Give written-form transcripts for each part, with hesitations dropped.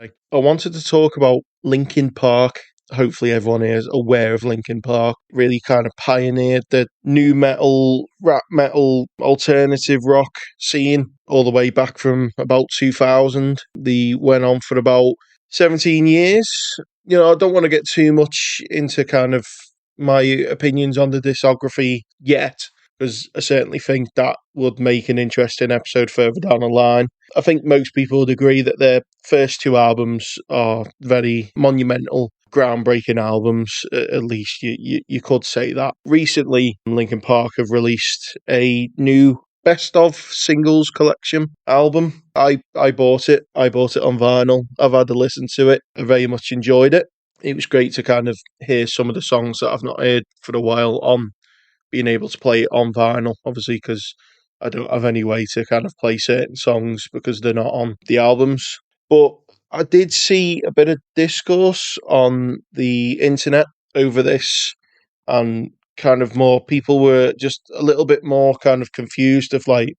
I wanted to talk about Linkin Park. Hopefully, everyone is aware of Linkin Park. Really kind of pioneered the new metal, rap metal, alternative rock scene all the way back from about 2000. They went on for about 17 years. I don't want to get too much into kind of my opinions on the discography yet, because I certainly think that would make an interesting episode further down the line. I think most people would agree that their first two albums are very monumental, groundbreaking albums. At least you could say that. Recently, Linkin Park have released a new best of singles collection album. I bought it. I bought it on vinyl. I've had a listen to it. I very much enjoyed it. It was great to kind of hear some of the songs that I've not heard for a while on being able to play it on vinyl, obviously, because I don't have any way to kind of play certain songs because they're not on the albums. But I did see a bit of discourse on the internet over this, and kind of more people were just a little bit more kind of confused of like,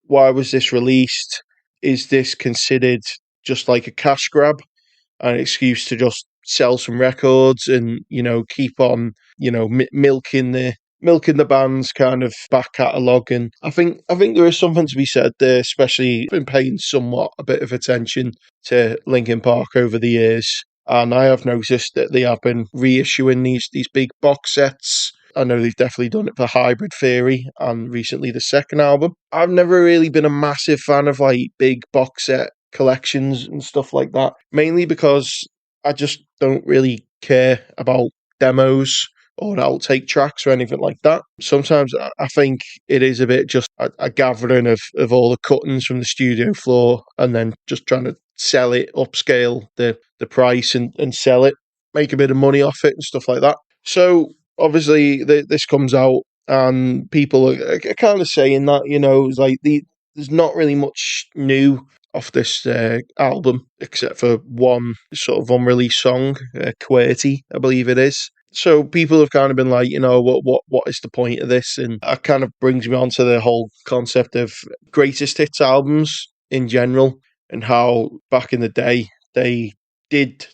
why was this released? Is this considered just like a cash grab, an excuse to just sell some records and keep on milking the band's kind of back catalogue? And I think there is something to be said there, especially been paying somewhat a bit of attention to Linkin Park over the years, and I have noticed that they have been reissuing these big box sets. I know they've definitely done it for Hybrid Theory and recently the second album. I've never really been a massive fan of like big box set collections and stuff like that, mainly because I just don't really care about demos or outtake tracks or anything like that. Sometimes I think it is a bit just a gathering of all the cuttings from the studio floor and then just trying to sell it, upscale the price and sell it, make a bit of money off it and stuff like that. So obviously this comes out and people are kind of saying that, it's like there's not really much new off this album except for one sort of unreleased song, QWERTY, I believe it is. So people have kind of been like, what is the point of this? And that kind of brings me on to the whole concept of greatest hits albums in general, and how back in the day they did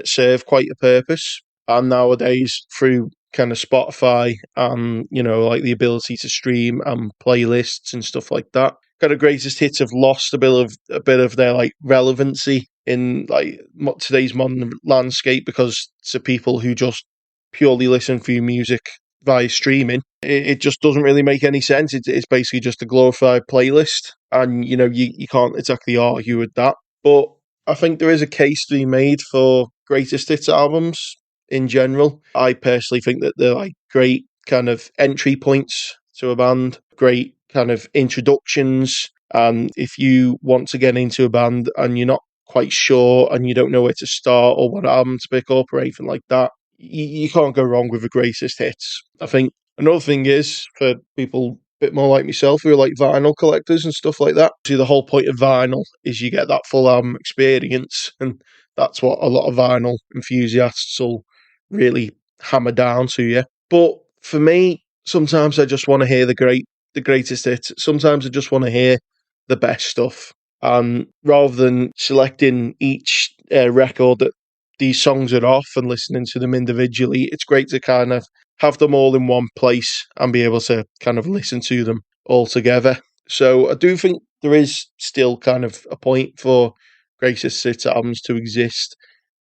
serve quite a purpose. And nowadays, through kind of Spotify and, like the ability to stream and playlists and stuff like that, kind of greatest hits have lost a bit of their like relevancy in like today's modern landscape, because to people who just purely listen through music via streaming, it just doesn't really make any sense. It's basically just a glorified playlist, and you can't exactly argue with that. But I think there is a case to be made for greatest hits albums in general. I personally think that they're like great kind of entry points to a band, great kind of introductions. And if you want to get into a band and you're not quite sure and you don't know where to start or what album to pick up or anything like that, you can't go wrong with the greatest hits. I think another thing is for people a bit more like myself who are like vinyl collectors and stuff like that. See, the whole point of vinyl is you get that full album experience, and that's what a lot of vinyl enthusiasts will really hammer down to you. But for me, sometimes I just want to hear the greatest hits. Sometimes I just want to hear the best stuff. And rather than selecting each record that these songs are off and listening to them individually, it's great to kind of have them all in one place and be able to kind of listen to them all together. So I do think there is still kind of a point for greatest hits albums to exist.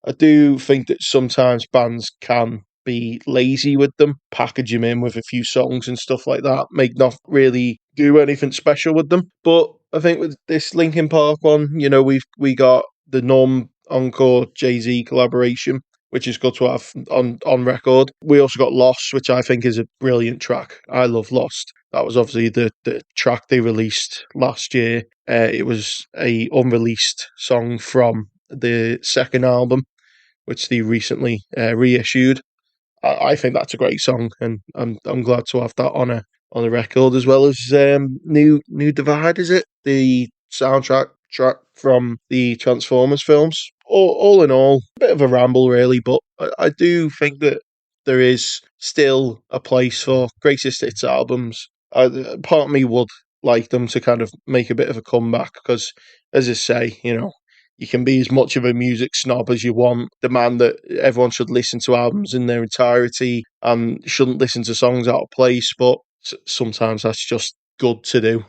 I do think that sometimes bands can be lazy with them, package them in with a few songs and stuff like that, make not really do anything special with them. But I think with this Linkin Park one, we got the Numb Encore Jay-Z collaboration, which is good to have on record. We also got Lost, which I think is a brilliant track. I love Lost. That was obviously the track they released last year. It was a unreleased song from the second album, which they recently reissued. I think that's a great song, and I'm glad to have that on a record, as well as New Divide. Is it the soundtrack track from the Transformers films? All in all, a bit of a ramble really, but I do think that there is still a place for greatest hits albums. Part of me would like them to kind of make a bit of a comeback because, as I say, You can be as much of a music snob as you want, demand that everyone should listen to albums in their entirety and shouldn't listen to songs out of place, but sometimes that's just good to do.